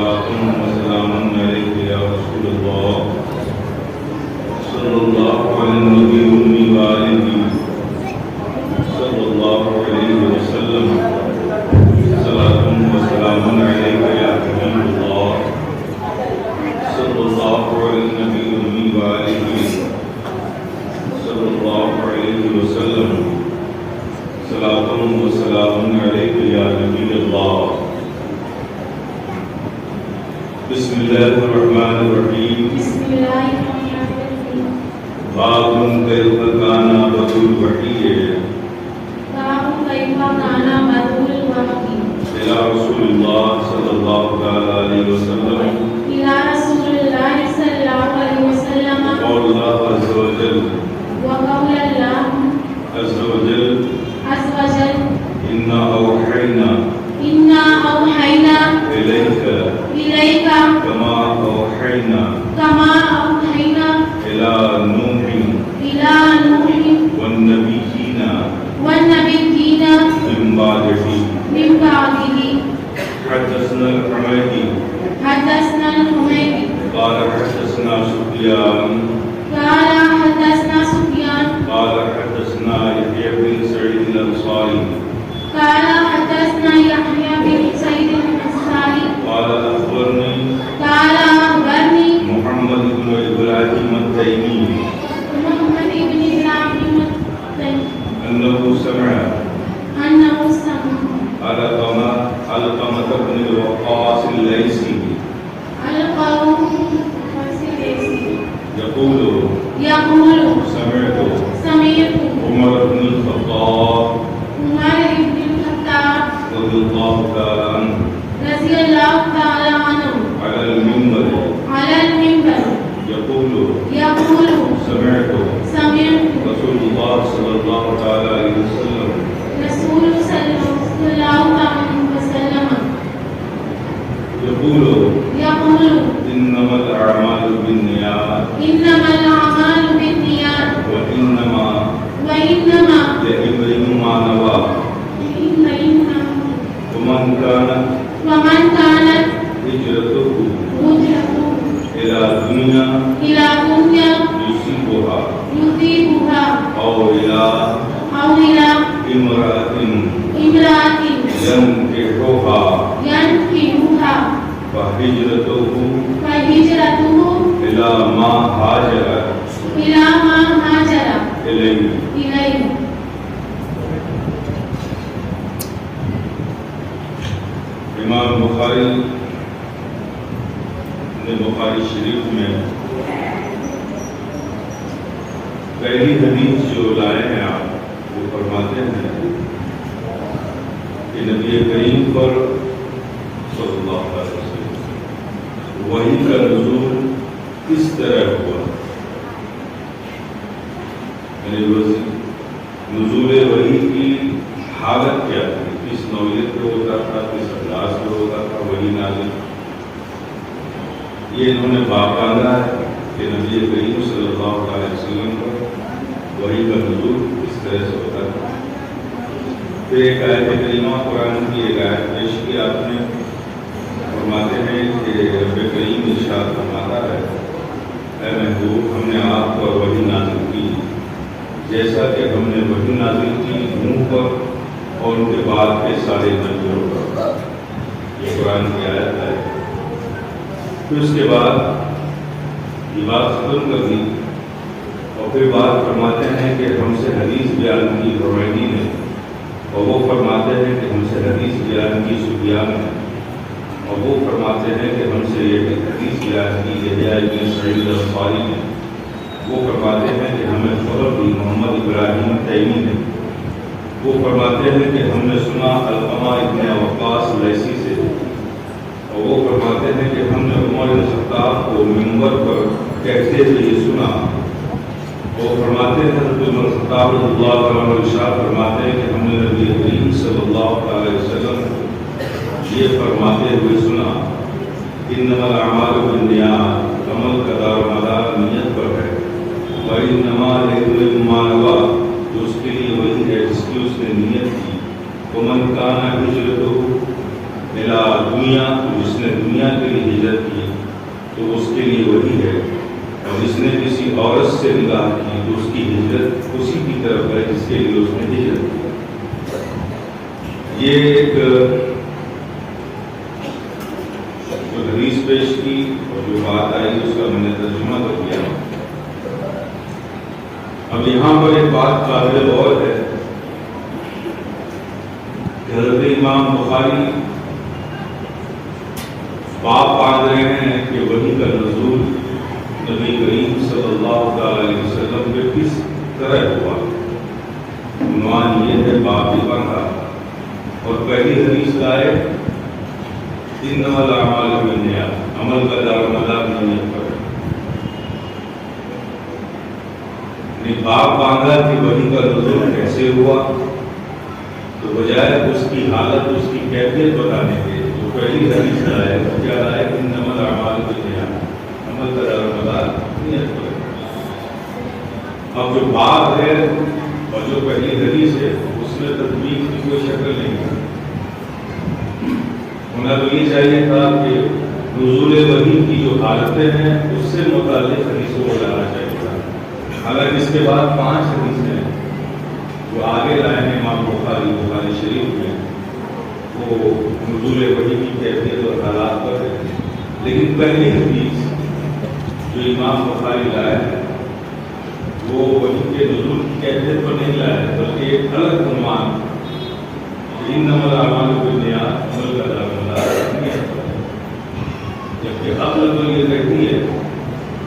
صلاة وسلام عليك يا رسول الله صلى الله على النبي الأمي وآله صلى الله عليه وسلم صلاة وسلام عليك يا حبيب الله صلى الله على النبي الأمي وآله صلى الله عليه وسلم صلاة وسلام عليك يا نبي الله. بسم الله الرحمن الرحيم. بسم الله الرحمن الرحيم. باب كيف كان بدء الوحي باب كيف كان بدء الوحي إلى رسول الله صلى الله عليه وسلم إلى رسول الله صلى الله عليه وسلم وقول الله عز وجل وقول الله عز وجل إنا أوحينا إليك كما أوحينا إلى نوح والنبيين من بعده. حدثنا الحميدي قال حدثنا سفيان قال حدثنا يحيى بن سعيد الأنصاري قال حدثنا يحيى بن سعيد الأنصاري قال أخبرني محمد بن إبراهيم التيمي أنه سمع علقمة بن الوقاص الليثي يقول سمعت عمر بن الخطاب رضي الله تعالى عنه على المنبر يقول سمعت رسول الله صلى الله عليه وسلم يقول إنما الأعمال بالنيات وإنما لامرئ ما نوى ومن كانت هجرته إلى دنيا يصيبها أو إلى امرأة ينكحها فهجرته إلى ما هاجر إليه. امام بخاری نے بخاری شریف میں پہلی حدیث جو لائے ہیں آپ وہ فرماتے ہیں کہ نبی کریم پر صلی اللہ علیہ وسلم وحی کا نزول کس طرح ہوا، یعنی نزول وحی کی حالت کیا تھی، کس نوعیت پہ ہوتا تھا، کس انداز پہ ہوتا تھا وحی نازل. یہ انہوں نے باب باندھا ہے کہ نبی کریم صلی اللہ علیہ وسلم پر وحی کا نزول کس طرح سے ہوتا تھا. پھر ایک آیت کریمہ قرآن کی ایک آیت پیش کی آپ نے، فرماتے ہیں کہ رب کریم ارشاد فرماتا ہے اے محبوب ہم نے آپ پر وحی نازل کی جیسا کہ ہم نے وحی نازل کی نوح پر اور ان کے بعد کے سارے نبیوں پر. یہ قرآن کی آیت ہے. پھر اس کے بعد یہ بات ختم کر دی اور پھر بات فرماتے ہیں کہ ہم سے حدیث بیان کی حمیدی نے، اور وہ فرماتے ہیں کہ ہم سے حدیث بیان کی سفیان نے، اور وہ فرماتے ہیں کہ ہم سے یہ حدیث بیان کی یحییٰ بن سعید الانصاری نے، وہ فرماتے ہیں کہ ہمیں خبر دی محمد ابراہیم تیمی نے، وہ فرماتے ہیں کہ ہم نے سنا علقمہ ابن وقاص لیثی سے، اور وہ فرماتے ہیں کہ ہم نے عمر بن خطاب کو منبر پر کہتے ہوئے یہ سنا. وہ فرماتے ہیں حضرت عمر بن خطاب رضی اللہ عنہ ارشاد فرماتے ہیں کہ ہم نے نبی کریم صلی اللہ علیہ وسلم یہ فرماتے ہوئے سنا انما الاعمال بالنیات، عمل کا دار و مدار نیت پر ہے. وانما لامرئ ما نوى، جو اس کے لیے وہی ہے جس کی اس نے نیت کی. ومن کان ہجرتہ میرا دنیا، جس نے دنیا کے لیے ہجرت کی تو اس کے لیے وہی ہے، اور جس نے کسی عورت سے نکاح کی تو اس کی ہجرت اسی کی طرف ہے جس کے لیے اس نے ہجرت کی۔ یہ ایک جو حدیث پیش کی اور جو بات آئی اس کا میں نے ترجمہ کر دیا۔ اب یہاں پر ایک بات قابل غور ہے کہ حضرت امام بخاری باب باندھ رہے ہیں کہ وحی کا نزول نبی کریم صلی اللہ تعالی علیہ وسلم پہ کس طرح ہوا۔ عنوان یہ ہے باب بھی باندھا، اور پہلی حدیث لائے انما الاعمال بالنیات، عمل کا دار و مدار نیت پر۔ باب باندھا کہ وحی کا نزول کیسے ہوا، تو بجائے اس کی حالت، اس کی کیفیت بتانے کے جو پہلی حدیث لائے وہ کیا لائے؟ انما الاعمال بالنیات، عمل کا دار و مدار نیت پر۔ اب جو باب ہے اور جو پہلی حدیث ہے اس میں تطبیق کی کوئی شکل نہیں ہے۔ ہونا تو یہ چاہیے تھا کہ نزول وحی کی جو حالتیں ہیں اس سے متعلق حدیثوں کو لانا چاہیے تھا۔ حالانکہ اس کے بعد 5 حدیث ہیں جو آگے لائے ہیں امام بخاری شریف میں، وہ نزول وحی کی کیفیت اور حالات پر ہے، لیکن پہلی حدیث جو امام بخاری لائے ہیں وہ وحی کے نزول کی کیفیت پر نہیں لائے بلکہ ایک الگ عنوان انما الاعمال بالنیات، عمل کا دار و مدار نیت پر۔ جبکہ اصل تو یہ کہتی ہے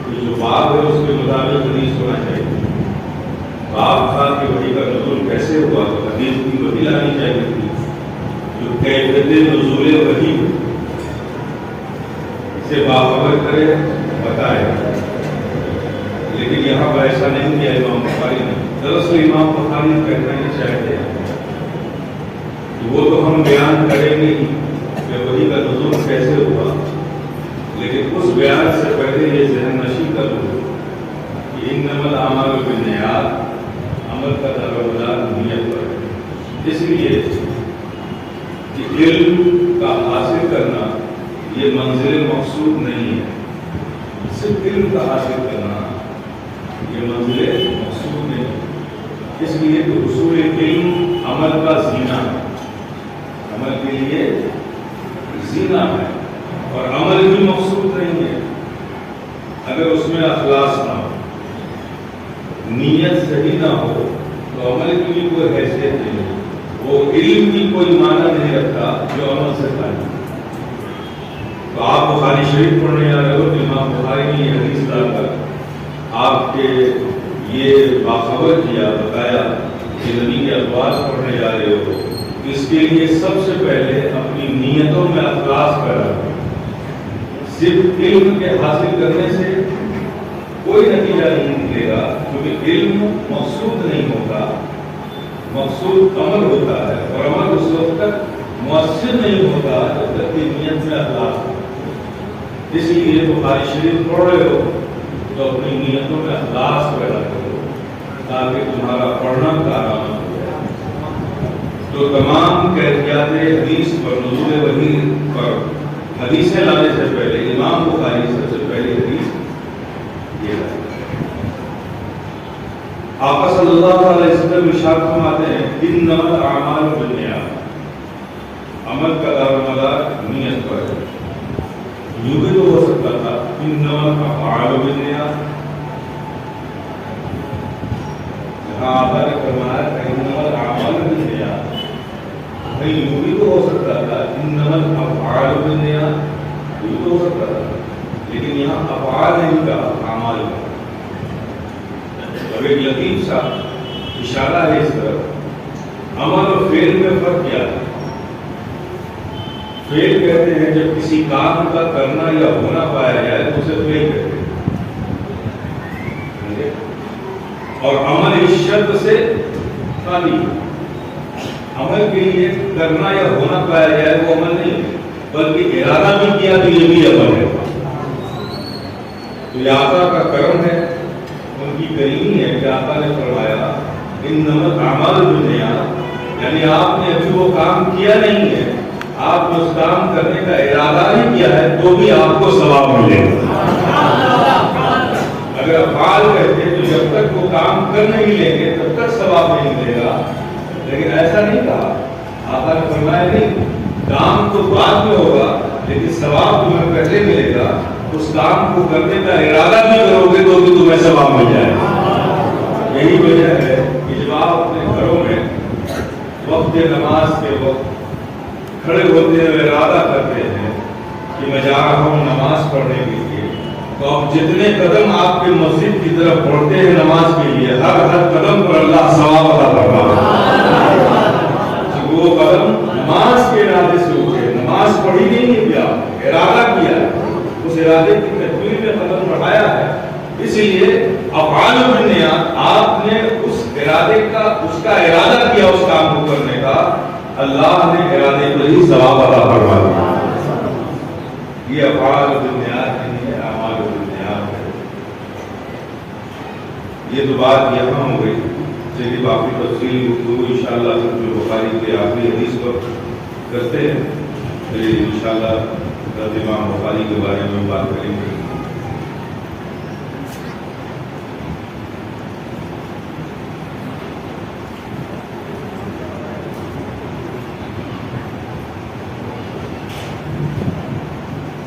کہ جو باب ہے اس کے مطابق حدیث ہونا چاہیے۔ باب تھا کہ وحی کا نزول کیسے ہوا تو حدیث کی وحی لانی چاہیے تھی جو کیفیت نزول وحی سے باخبر کرے، بتائے۔ لیکن یہاں پر ایسا نہیں کیا امام بخاری نے۔ دراصل امام بخاری کہنا یہ چاہتے ہیں کہ وہ تو ہم بیان کریں گے کہ وحی کا نزول کیسے ہوا، لیکن اس بیان سے پہلے یہ ذہن نشی کر لو کہ انما الاعمال بالنیات، عمل کا دار و مدار نیت پر ہے۔ اس لیے کہ علم کا حاصل کرنا یہ منزل مقصود نہیں ہے، صرف علم کا حاصل کرنا یہ منزل مقصود نہیں ہے۔ اس لیے کہ حصول علم عمل کا زینہ ہے، عمل کے لیے زینہ ہے، اور عمل بھی مقصود نہیں ہے اگر اس میں اخلاص نہ ہو، نیت صحیح نہ ہو تو عمل کی بھی کوئی حیثیت نہیں ہے، وہ علم کی کوئی معنی نہیں رکھتا جو عمل سے خالی۔ تو آپ بخاری شریف پڑھنے جا رہے ہو تو امام بخاری نے یہ حدیث لا کر آپ کے یہ باخبر کیا، بتایا کہ نبی کے الفاظ پڑھنے جا رہے ہو، اس کے لیے سب سے پہلے اپنی نیتوں میں اخلاص پیدا کرو۔ صرف علم کے حاصل کرنے سے کوئی نتیجہ نہیں نکلے گا، کیونکہ علم مقصود نہیں ہوتا، مقصود عمل ہوتا ہے، اور عمل اس وقت تک مؤثر نہیں ہوتا جب تک کہ نیت میں اخلاص ہو۔ اس لیے بخاری شریف پڑھ رہے ہو تو اپنی نیتوں میں اخلاص پیدا کرو تاکہ تمہارا پڑھنا کارآمد ہو جائے۔ تو تمام کیفیات حدیث پر، نزول وحی پر حدیثیں لانے سے پہلے امام بخاری سب سے پہلی حدیث یہ ہے۔ آقا صلی اللہ علیہ وسلم ارشاد فرماتے ہیں انما الاعمال بالنیات، عمل کا دار و مدار نیت پر ہے۔ یوں بھی تو ہو سکتا تھا انما الافعال بالنیات، جہاں آقا نے فرمایا کہ انما الاعمال بالنیات، یوں بھی تو ہو سکتا تھا انما الافعال بالنیات، یوں تو ہو سکتا تھا، لیکن یہاں افعال نہیں کہا، اعمال کہا۔ اب ایک لطیف سا اشارہ ہے اس طرف، عمل اور فعل میں فرق کیا ہے؟ فعل کہتے ہیں جب کسی کام کا کرنا یا ہونا پایا جائے تو اسے فعل کہتے ہیں، اور عمل اس شرط سے خالی، عمل کے لیے کرنا یا ہونا پایا جائے وہ عمل نہیں ہے، بلکہ ارادہ بھی کیا تو یہ بھی عمل ہے۔ تو یہ آقا کا کرم ہے، ان کی کریمی ہے کہ آقا نے فرمایا انما الاعمال بالنیات، یعنی آپ نے ابھی وہ کام کیا نہیں ہے آپ اس کام کرنے کا ارادہ ہی کیا ہے تو بھی آپ کو ثواب ملے گا۔ اگر افعال کہتے تو جب تک وہ کام کر نہیں لیں گے تب تک ثواب نہیں ملے گا، لیکن ایسا نہیں کہا۔ آقا نے فرمایا نہیں، کام تو بعد میں ہوگا لیکن ثواب تمہیں پہلے ملے گا، اس کام کو کرنے کا ارادہ بھی کرو گے تو بھی تمہیں ثواب مل جائے گا۔ یہی وجہ ہے کہ جب آپ اپنے گھروں میں وقت نماز کے وقت کھڑے ہوتے ہوئے ارادہ کرتے ہیں کہ میں جا رہا ہوں نماز پڑھنے کے لیے، تو اب جتنے قدم آپ کے مسجد کی طرف بڑھتے ہیں نماز کے لیے، ہر قدم پر اللہ ثواب عطا فرماتا ہے۔ وہ قدم نماز کے ارادے سے اٹھے، نماز پڑھی نہیں کیا، ارادہ کیا، اس ارادے کی تکمیل میں قدم بڑھایا ہے۔ اس لیے افعال بالنیات، آپ نے اس ارادے کا، اس کا ارادہ کیا اس کام کو کرنے کا، اللہ نے ارادے پر ہی ثواب عطا فرما دیا۔ یہ افعال بالنیات نہیں ہے، اعمال بالنیات ہے۔ یہ تو بات یہاں ہو گئی، چلیے باقی تفصیلی گفتگو انشاءاللہ بخاری کے آخری حدیث پر کرتے ہیں، پھر انشاءاللہ امام بخاری کے بارے میں بات کریں گے۔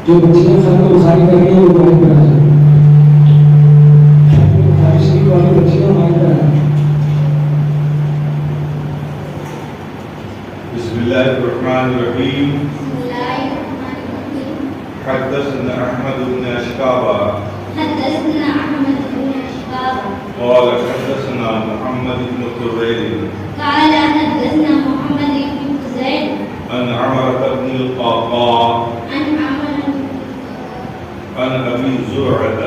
جو بچیاں ختم بخاری کر رہی ہیں وہ مائک پر آ جائیں، بخاری شریف والی بچیاں مائک پر آ جائیں۔ بسم اللہ الرحمن الرحیم۔ حدثنا احمد بن اشکابہ قال حدثنا محمد بن فضیل عن عمرو بن القعقاع عن ابي زرعة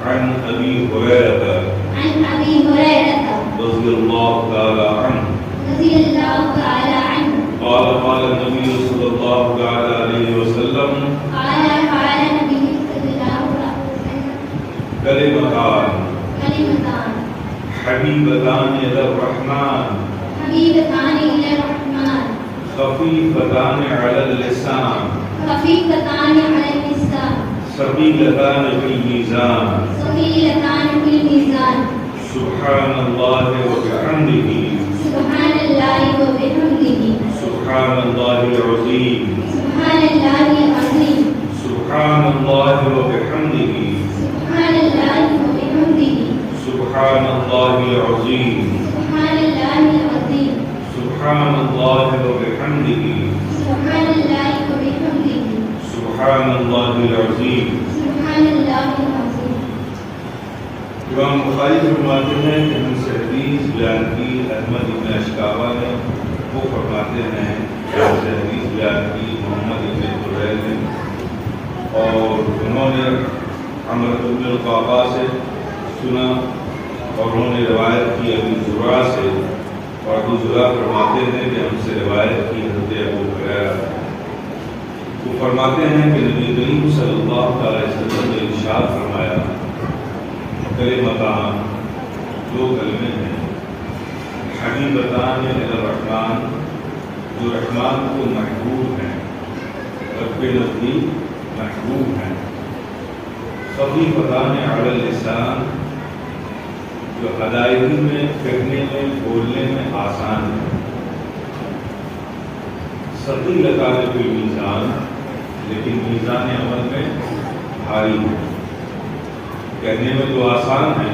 عن ابي هريرة رضي الله تعالى عنه قال قال النبي صلى الله عليه وسلم كلمتان حبيبتان إلى الرحمن خفيفتان على اللسان ثقيلتان في الميزان سبحان الله وبحمده سبحان الله العظيم سبحان الله وبحمده سبحان الله العظيم سبحان الله وبحمده سبحان الله العظيم۔ امام بخاری فرماتے ہیں کہ ہم سے حدیث بیان کی احمد بن اشکابہ نے، وہ فرماتے ہیں کہ ہم سے حدیث بیان کی محمد بن فضیل نے، اور انہوں نے عمرو بن القعقاع سے سنا اور انہوں نے روایت کی ابی زرعہ سے، اور ابو زرعہ فرماتے ہیں کہ ہم سے روایت کی حضرت ابو ہریرہ۔ وہ فرماتے ہیں کہ نبی کریم صلی اللہ علیہ وسلم نے ارشاد فرمایا، کلمتان، دو کلمے ہیں، حبیبتان الی الرحمن، جو رحمان کو محبوب ہیں، رب کے نزدیک محبوب ہیں، خفیفتان علی اللسان، جو ادائیگی میں، کہنے میں، بولنے میں آسان ہے، ثقیلتان فی المیزان، لیکن میزان عمل میں بھاری ہے۔ کہنے میں تو آسان ہے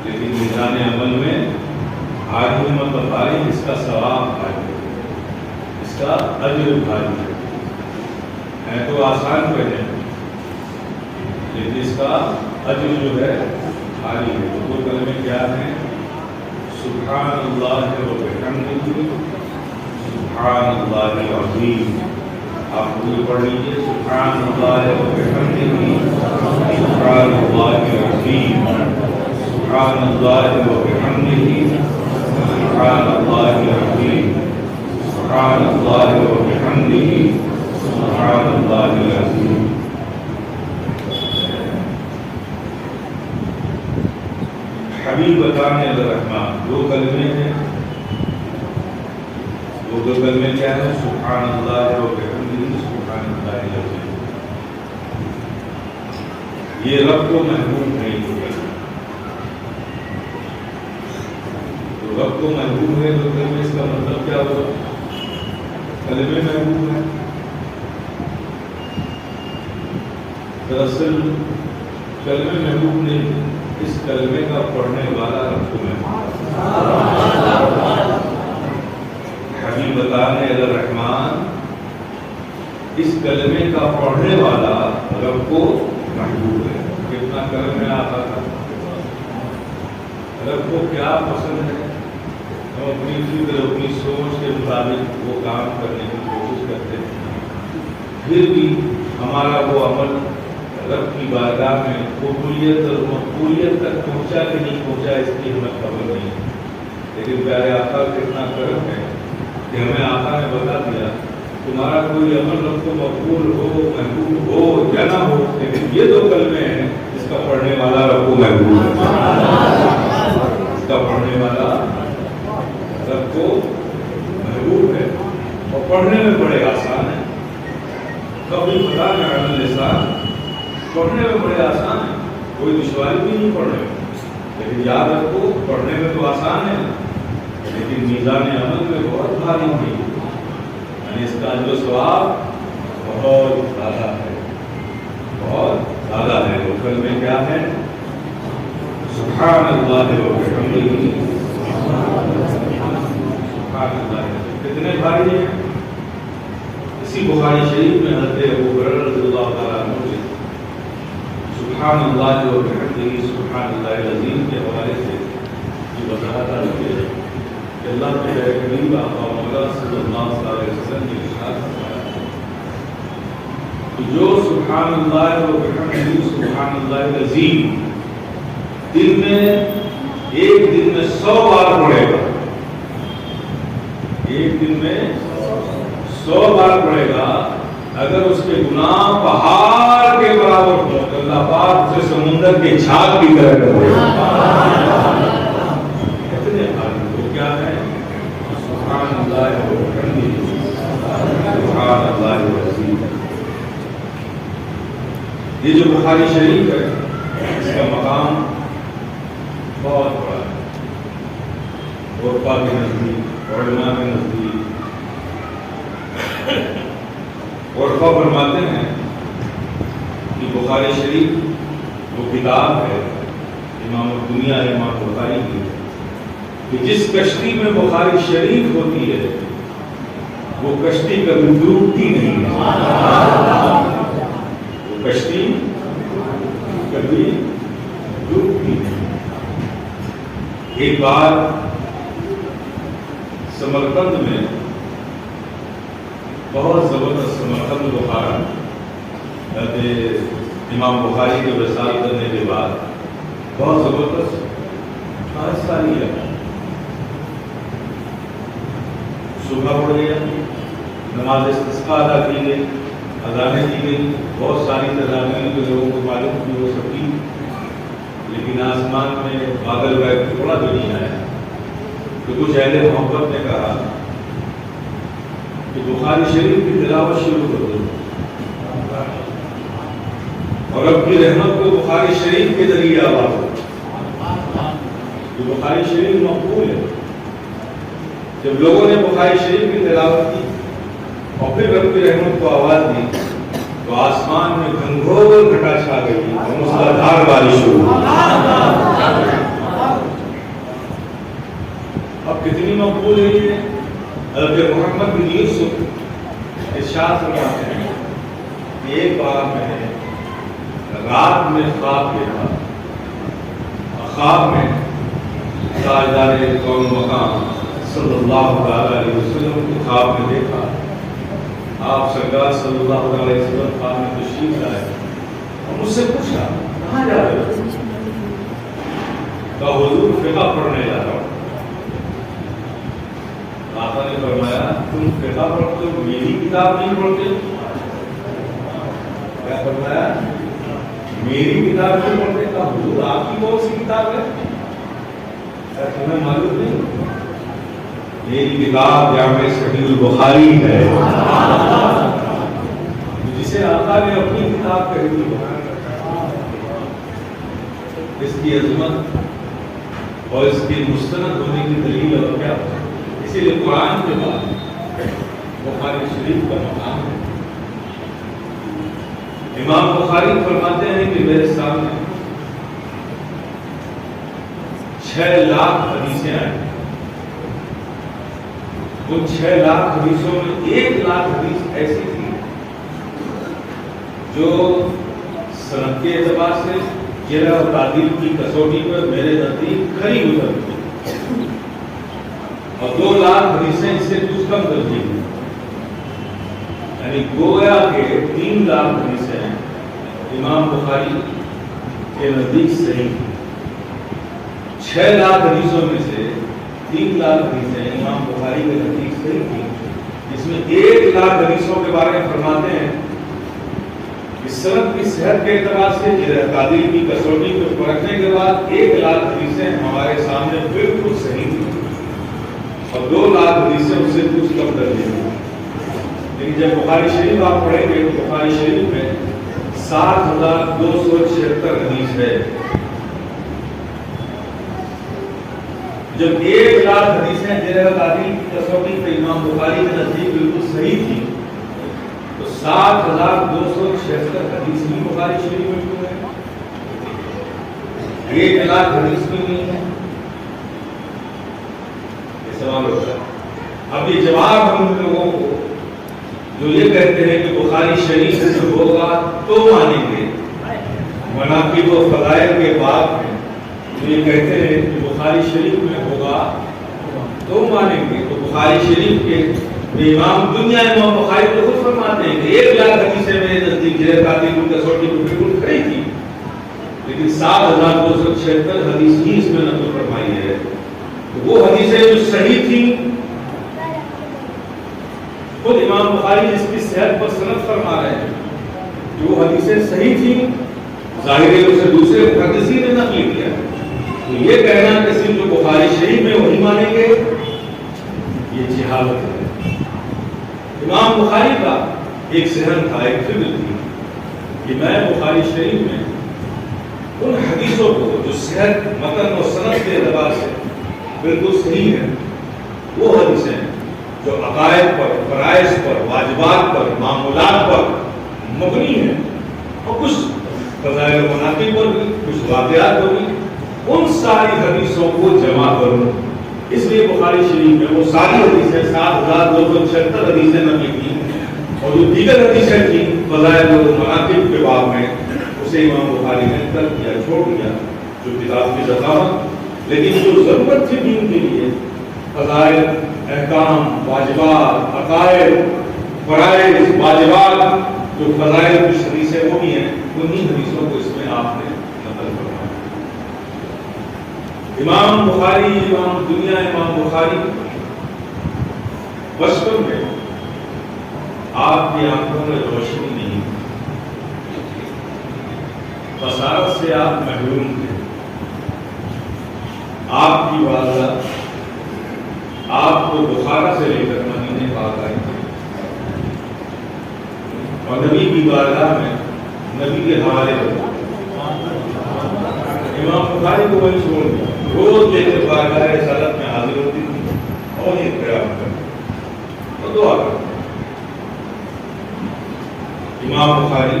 لیکن میزان عمل میں بھاری، مطلب بھاری، اس کا ثواب بھاری ہے، اس کا اجر بھاری ہے تو آسان کہنے لیکن اس کا اجر جو ہے بھاری ہے۔ تو دو کلمے کیا ہیں؟ سبحان اللہ و بحمدہ، سبحان اللہ العظیم۔ آپ پوری پڑھ لیجیے، سبحان اللہ و بحمدہ، سبحان اللہ العظیم، سبحان اللہ و بحمدہ، سبحان اللہ العظیم، سبحان اللہ و بحمدہ، سبحان اللہ العظیم۔ حبیبتان الی الرحمن، دو کلمے ہیں، وہ کلمے کیا ہے؟ سبحان اللہ و بحمدہ سبحان اللہ العظیم. یہ رب کو محبوب نہیں ہوگا. تو رب کو محبوب ہے تو کلمے اس کا مطلب کیا ہوگا؟ کلمے محبوب ہے. دراصل کلمے محبوب نہیں، اس کلمے کا پڑھنے والا رب کو محبوب. حبیبتان الرحمن، اس کلمے کا پڑھنے والا رب کو محبوب ہے. کتنا کرم ہے آقا کا. رب کو کیا پسند ہے، ہم اپنی فکر اپنی سوچ کے مطابق وہ کام کرنے کی کوشش کرتے ہیں، پھر بھی ہمارا وہ عمل رب کی بارگاہ میں قبولیت اور مقبولیت تک پہنچا کہ نہیں پہنچا اس کی ہمیں خبر نہیں. لیکن پیارے آقا کتنا کرم ہے کہ ہمیں آقا نے بتا دیا تمہارا کوئی عمل رب کو مقبول ہو، محبوب ہو یا نہ ہو، لیکن یہ دو کلمے ہیں جس کا پڑھنے والا رب کو محبوب ہے. اس کا پڑھنے والا رب کو محبوب ہے اور پڑھنے میں بڑے آسان ہیں. کبھی پتا نہ لسان پڑھنے میں بڑے آسان ہیں، کوئی دشواری بھی نہیں پڑھنے میں. لیکن یاد رکھو پڑھنے میں تو آسان ہے لیکن میزان عمل میں بہت بھاری ہوئی. یعنی اس کا جو ثواب بہت زیادہ ہے، بہت زیادہ ہے. وہ کلمے کیا ہے؟ سبحان اللہ و بحمدہ سبحان اللہ. کتنے بھاری ہیں. اسی بخاری شریف میں حضرت ابو ہریرہ رضی اللہ تعالیٰ عنہ سے سبحان اللہ و بحمدہ سبحان اللہ العظیم کے حوالے سے یہ وضاحت آتی ہے کہ اللہ کے قریب آقا مولا صلی اللہ علیہ وسلم نے ارشاد فرمایا کہ جو سبحان اللہ و بحمدہ سبحان اللہ العظیم دن میں ایک دن میں 100 بار پڑھے گا، ایک دن میں 100 بار پڑھے گا، اگر اس کے گناہ پہاڑ کے برابر ہو تو اللہ پاک اسے سمندر کے جھاگ کی طرح کر دے گا. اتنے بھاری وہ کیا ہے؟ سبحان اللہ و بحمدہ سبحان اللہ العظیم. یہ جو بخاری شریف ہے اس کا مقام بہت بڑا ہے. عرفا کے نزدیک، علماء کے نزدیک عرفا فرماتے ہیں کہ بخاری شریف وہ کتاب ہے امام الدنیا امام بخاری کی کہ جس کشتی میں بخاری شریف ہوتی ہے وہ کشتی کبھی ڈوبتی نہیں ہے. وہ کشتی کبھی ڈوبتی نہیں. ایک بار سمرقند میں بہت زبردست سمرقند بخارا امام بخاری کے وصال کرنے کے بعد بہت زبردست حادثہ لیا. صبح پڑھ گیا، نماز استسقاء ادا کی گئی، اذانیں دی گئی، بہت ساری تدابیر جو لوگوں کو معلوم تھی وہ سب کی، لیکن آسمان میں بادل غیب تھوڑا بھی نہیں آیا. تو کچھ اہل محبت نے کہا کہ بخاری شریف کی تلاوت شروع کر دو اور رب کی رحمت کو بخاری شریف کے ذریعے آواز ہو. بخاری شریف مقبول ہے. جب لوگوں نے بخاری شریف کی تلاوت کی اور پھر رب کی رحمت کو آواز دی تو آسمان میں گھنگھور گھٹا چھا گئی اور موسلادھار بارش شروع ہوئی. اب کتنی مقبول ہے یہ؟ حضرت محمد بن یوسف ارشاد فرماتے ہیں کہ ایک بار میں نے رات میں خواب دیکھا، خواب میں تاجدار کون مقام صلی اللہ علیہ وسلم کو خواب میں دیکھا. آپ سرکار صلی اللہ علیہ وسلم خواب میں تشریف لائے اور مجھ سے پوچھا کہاں جا رہے ہو؟ کہا حضور فقہ پڑھنے جا رہا ہوں. آقا نے فرمایا تم فقہ پڑھتے ہو، میری کتاب نہیں پڑھتے؟ کیا فرمایا؟ میری کتاب نہیں پڑھتے؟ کہا حضور آپ کی کون سی کتاب ہے؟ کیا تمہیں معلوم نہیں میری کتاب جامع صحیح البخاری ہے، جسے آقا نے اپنی کتاب کہہ دی، اس کی عظمت اور اس کے مستند ہونے کی دلیل اور کیا ہے؟ اسی لیے قرآن کے بعد بخاری شریف کا مقام ہے۔ امام بخاری فرماتے ہیں کہ میرے سامنے 6 لاکھ حدیثیں آئیں، ان 6 لاکھ حدیثوں میں 1 لاکھ حدیث ایسی تھی جو سند کے اعتبار سے جرح و تعدیل کی کسوٹی پر میرے نزدیک کھری اترتی، اور 2 لاکھ حدیثیں اس سے کچھ کم درجے کی، یعنی گویا کہ 3 لاکھ حدیثیں امام بخاری کے نزدیک صحیح تھی۔ 6 لاکھ حدیثوں میں سے 3 لاکھ حدیثیں امام بخاری کے نزدیک صحیح تھی، اس میں 1 لاکھ حدیثوں کے بارے میں فرماتے ہیں کہ سند کی صحت کے اعتبار سے جرح تعدیل کی کسوٹی کو پرکھنے کے بعد 1 لاکھ حدیثیں ہمارے سامنے بالکل صحیح تھی، اور 2 لاکھ حدیثیں اس سے کچھ کم درجے کی۔ لیکن جب بخاری شریف آپ پڑھیں گے تو بخاری شریف میں 7,276 حدیث ہے۔ جب 1 لاکھ حدیثیں جرح تعدیل کی کسوٹی پہ امام بخاری کے نزدیک بالکل صحیح تھی، تو 7,276 حدیث ہی بخاری شریف میں کیوں ہے؟ 1 لاکھ حدیث کیوں نہیں ہے؟ یہ سوال ہوتا ہے۔ اب یہ جواب ہم ان لوگوں کو جو یہ کہتے ہیں کہ بخاری شریف سے ہوگا تو مانیں گے، مناقب و فضائل کے بعد میں جو یہ کہتے ہیں کہ بخاری شریف میں ہوگا تو مانیں گے، تو بخاری شریف کے امام دنیا امام بخاری تو خود فرماتے ہیں کہ 1 لاکھ حدیثیں میرے نزدیک جرح تعدیل کی کسوٹی کو بالکل کھری تھی، لیکن 7,276 حدیث ہی اس میں نقل فرمائی ہے۔ تو وہ حدیثیں جو صحیح تھیں، خود امام بخاری جس کی صحت پر سند فرما رہے ہیں کہ وہ حدیثیں صحیح تھیں، ظاہر ہے اسے دوسرے محدثین نے نقل کیا، تو یہ کہنا کہ صرف جو بخاری شریف میں وہی مانیں گے، یہ جہالت ہے۔ امام بخاری کا ایک ذہن تھا، ایک فکر تھی کہ میں بخاری شریف میں ان حدیثوں کو جو صحت متن و سند کے اعتبار سے بالکل صحیح ہے، وہ حدیثیں جو عقائد پر، فرائض پر، واجبات پر، معمولات پر مبنی ہیں، اور کچھ فضائل و مناقب پر بھی، کچھ واقعات پر بھی، ان ساری حدیثوں کو جمع کروں۔ اس لیے بخاری شریف میں وہ ساری حدیثیں 7,276 حدیثیں نقل کی، اور جو دیگر حدیثیں تھیں فضائل و مناقب کے باب میں، اسے امام بخاری نے ترک کیا، چھوڑ دیا، جو کتاب کی ذخاوت۔ لیکن جو ضرورت تھی دین کے لیے، فضائل، احکام، واجبات، عقائد، فرائض، واجبات، جو فضائل کی حدیثیں وہ بھی ہیں، انہی حدیثوں کو اس میں آپ نے نقل فرمایا۔ امام بخاری، امام دنیا امام بخاری بچپن میں آپ کی آنکھوں میں روشنی نہیں، بصارت سے آپ محروم تھے۔ آپ کی والدہ آپ کو بخارا سے لے کر مدینے پاک آئی تھی، اور نبی کی بارگاہ میں نبی کے حوالے ہو۔ امام بخاری کو وہی چھوڑ دیا، روز لے کر بارگاہ رسالت میں حاضر ہوتی تھی اور یہ قیام کرتی اور دعا کرتی۔ امام بخاری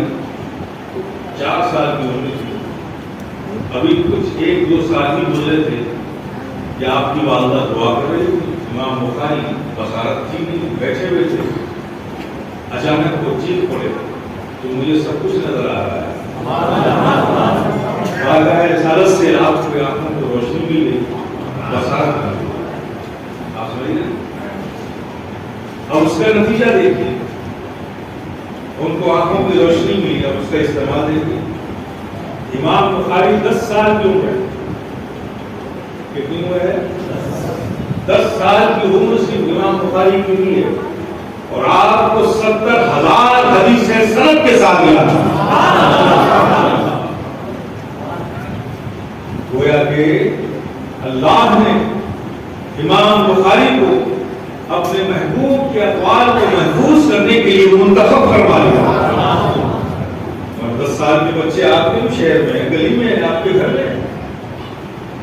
4 سال کی عمر تھی، ابھی کچھ 1-2 سال ہی گزرے تھے کہ آپ کی والدہ دعا کر رہی تھی۔ امام بخاری بصارت تھی نہیں، بیٹھے ہوئے تھے، اچانک وہ چیخ پڑے تو مجھے سب کچھ نظر آ رہا ہے۔ بارگاہ رسالت سے آپ کی آنکھوں کو روشنی مل گئی، بصارت مل گئی۔ آپ سمجھ رہے ہیں؟ اب اس کا نتیجہ دیکھیے، ان کو آنکھوں کی روشنی ملی، اب اس کا استعمال دیکھیے۔ امام بخاری 10 سال کی عمر ہے، کتنی عمر ہے؟ 10 سال کی عمر صرف امام بخاری کی نہیں ہے، اور آپ کو 70,000 حدیثیں سند کے ساتھ یاد ہیں۔ گویا کہ اللہ نے امام بخاری کو اپنے محبوب کے اقوال کو محفوظ کرنے کے لیے منتخب فرما لیا. اور 10 سال کے بچے آپ کے شہر میں گلی میں آپ کے گھر میں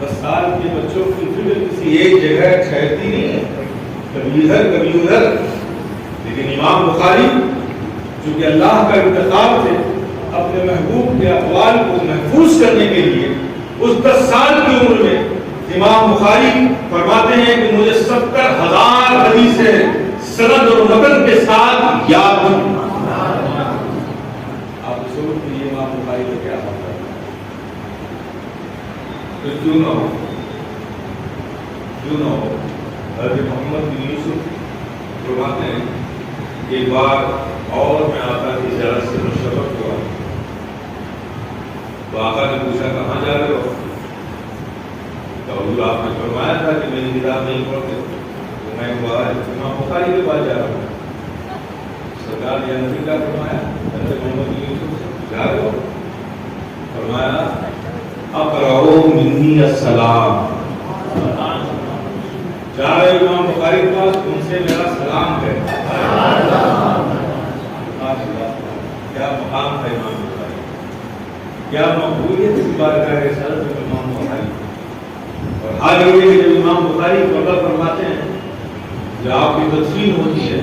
10 سال کے بچوں کی فکر کسی ایک جگہ ٹھہرتی نہیں ہے, کبھی ادھر کبھی ادھر. لیکن امام بخاری چونکہ اللہ کا انتخاب تھے اپنے محبوب کے اقوال کو محفوظ کرنے کے لیے, اس 10 سال کی عمر میں امام بخاری فرماتے ہیں کہ مجھے 70,000 حدیثیں سند اور متن کے ساتھ یاد ہیں. آپ سوچ لیجیے امام بخاری کا کیا ہوتا ہے. تو کیوں نہ ہو حضرت محمد بن یوسف فرماتے ہیں ایک بار اور میں آقا کی زیارت سے مشرف ہوا تو آقا نے پوچھا کہاں جا رہے ہو؟ تو حضور آپ نے فرمایا تھا کہ میری کتاب نہیں پڑھتے تو میں امام بخاری کے پاس جا رہا ہوں. سرکار یا نبی کا فرمایا حضرت محمد بن یوسف جا رہے ہو؟ فرمایا اقرؤ منی السلام. جا رہے امام بخاری کے پاس, ان سے میرا سلام ہے. کیا مقام ہے امام بخاری, کیا مقبولیت اس بارگاہ رسالت میں امام بخاری. اور حال یہ ہے کہ جب امام بخاری قبر فرماتے ہیں جب آپ کی تدفین ہوتی ہے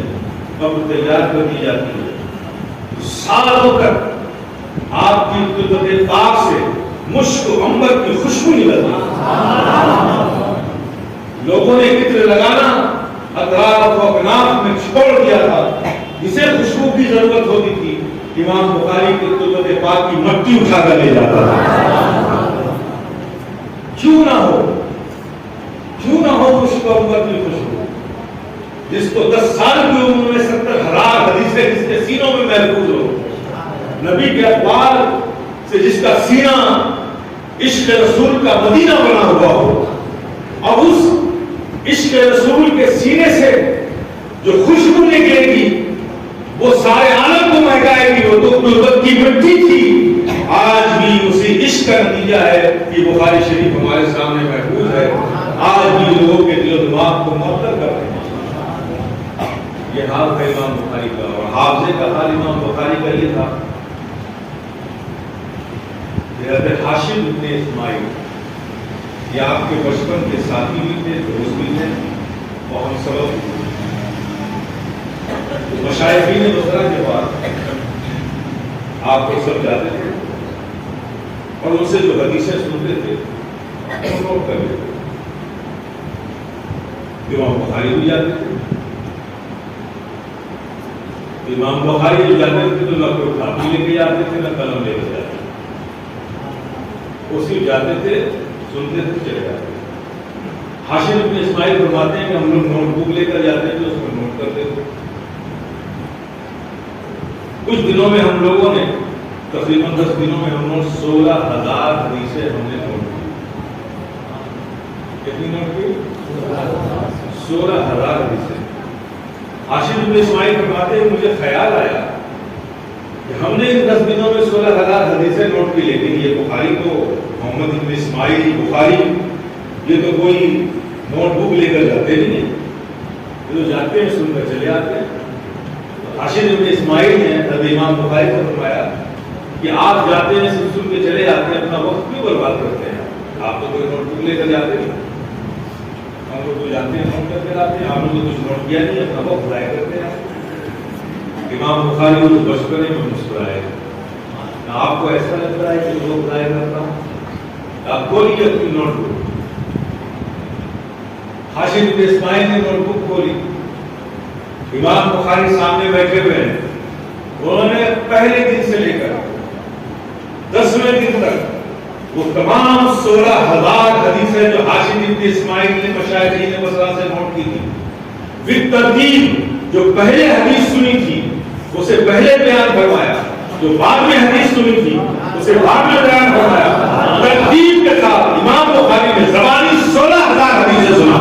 قبر تیار کر دی جاتی ہے سالوں تک آپ کی تربت پاک سے مشک و عنبر کی خوشبو نکلتی ہے. لوگوں نے عطر لگانا اطراف و اکناف میں چھوڑ دیا تھا, جسے خوشبو کی ضرورت ہوتی تھی امام بخاری کی تربت پاک کی مٹی اٹھا کر لے جاتا تھا. کیوں نہ ہو مشک و عنبر کی خوشبو, جس کو 10 سال کی عمر میں 70,000 حدیثیں جس کے سینوں میں محفوظ ہو, نبی کے اقوال سے جس کا سینہ عشق رسول کا مدینہ بنا ہوا ہو, اب اس عشق رسول کے سینے سے جو خوشبو نکلے گی وہ سارے عالم کو مہکائے گی. وہ تو تربت کی مٹی تھی, آج بھی اسی عشق کا نتیجہ ہے کہ بخاری شریف ہمارے سامنے محفوظ ہے. آج بھی لوگوں کے دل و دماغ کو معطل کر رہے ہیں. یہ حال ہے امام بخاری کا. اور حافظے کا حال امام بخاری کا یہ تھا. حضرت ہاشم بن اسماعیل یہ آپ کے بچپن کے ساتھی بھی تھے, دوست بھی تھے, اور ہم سبب مشائخین بصرہ کے بعد آپ کو سب جاتے تھے اور ان سے جو حدیثیں سنتے تھے وہ نوٹ کر لیتے. امام بخاری بھی جاتے تھے, امام بخاری جو جاتے تھے تو نہ کوئی کاپی لے کے جاتے تھے نہ قلم لے کے جاتے تھے, وہ صرف جاتے تھے سنتے تھے چلے جاتے تھے. ہاشم بن اسماعیل فرماتے ہیں کہ ہم لوگ نوٹ بک لے کر جاتے تھے, اس میں نوٹ کرتے تھے. کچھ دنوں میں ہم لوگوں نے تقریباً 10 دنوں میں ہم لوگ 16,000 حدیثیں ہم نے نوٹ کی. کتنی نوٹ کی؟ 16,000 حدیثیں. ہاشم بن اسماعیل فرماتے ہیں مجھے خیال آیا کہ ہم نے ان 10 دنوں میں 16,000 حدیثیں نوٹ کی, لیکن یہ بخاری تو محمد بن اسماعیل بخاری یہ تو کوئی نوٹ بک لے کر جاتے نہیں ہیں, یہ تو جاتے ہیں سن کر چلے آتے ہیں. ہاشم بن اسماعیل نے حضرت امام بخاری کو فرمایا کہ آپ جاتے ہیں سن کے چلے آتے ہیں, اپنا وقت کیوں برباد کرتے ہیں؟ آپ تو کوئی نوٹ بک لے کر جاتے نہیں, ہم لوگ تو جاتے ہیں نوٹ کر کے لاتے ہیں, آپ لوگ نے کچھ نوٹ کیا نہیں, اپنا وقت ضائع کرتے ہیں. امام بخاری کو بچپنے میں مسکرائے. آپ کو ایسا لگتا ہے کہ لوگ ضائع کرتا ہوں؟ آپ کھولیے اپنی نوٹ بک. ہاشم بن اسماعیل نے نوٹ بک کھولی, امام بخاری سامنے بیٹھے ہوئے ہیں. انہوں نے پہلے دن سے لے کر 10ویں دن تک وہ تمام 16,000 حدیثیں جو ہاشم بن اسماعیل نے مشائخین بصرہ سے نوٹ کی تھی بالترتیب, جو پہلے حدیث سنی تھی اسے پہلے بیان فرمایا, جو بعد میں حدیث سنی تھی اسے بعد میں بیان فرمایا. ترتیب کے ساتھ امام بخاری نے زبانی 16,000 حدیثیں سنا.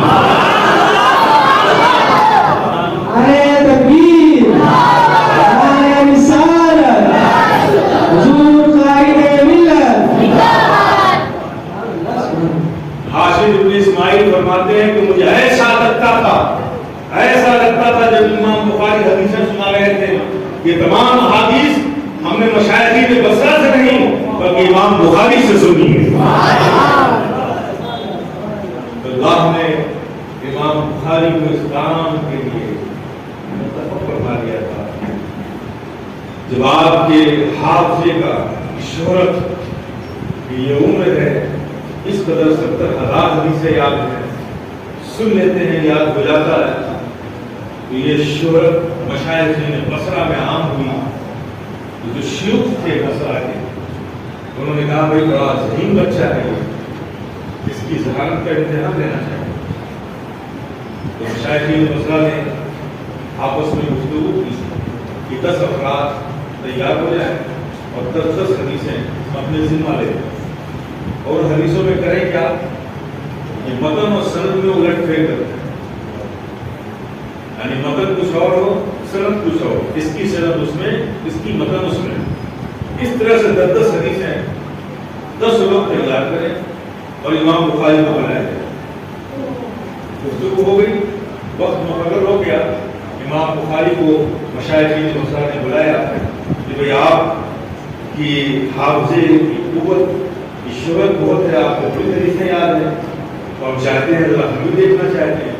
ہاشم بن اسماعیل فرماتے ہیں کہ مجھے ایسا تمام احادیث ہم نے مشائخین بصرہ سے نہیں بلکہ امام بخاری سے سنی ہے۔ اللہ نے امام بخاری کو اس کام کے لیے متفق فرما دیا تھا۔ جب آپ کے حافظے کا شہرت کی یہ عمر ہے، اس قدر 70,000 حدیثیں یاد ہیں، سن لیتے ہیں، یاد ہو جاتا ہے، تو یہ شہرت مشائخین بصرہ میں عام ہوئی۔ جو شیوخ تھے بصرہ کے، انہوں نے کہا بھائی بڑا ذہین بچہ ہے، اس کی ذہانت کا امتحان لینا چاہیے۔ تو مشائخین بصرہ نے آپس میں گفتگو کی کہ 10 افراد تیار ہو جائیں اور 10 حدیثیں اپنے ذمہ لیں، اور حدیثوں میں کریں کیا، یہ متن اور سند میں الٹ پھیر کرتے ہیں، یعنی متن کچھ اور ہو، سند کچھ اور، اس کی سند اس میں، اس کی متن اس میں، اس طرح سے 10 حدیثیں 10 لوگ تیار کریں اور امام بخاری کو بنایا جائے۔ گفتگو ہو گئی، وقت مقرر ہو گیا، امام بخاری کو مشائخین بصرہ نے بلایا کہ بھئی آپ کی حافظے کی قوت کی شہرت بہت ہے، آپ کو بڑی حدیثیں یاد ہیں، تو ہم چاہتے ہیں ذرا ہم بھی دیکھنا چاہتے ہیں۔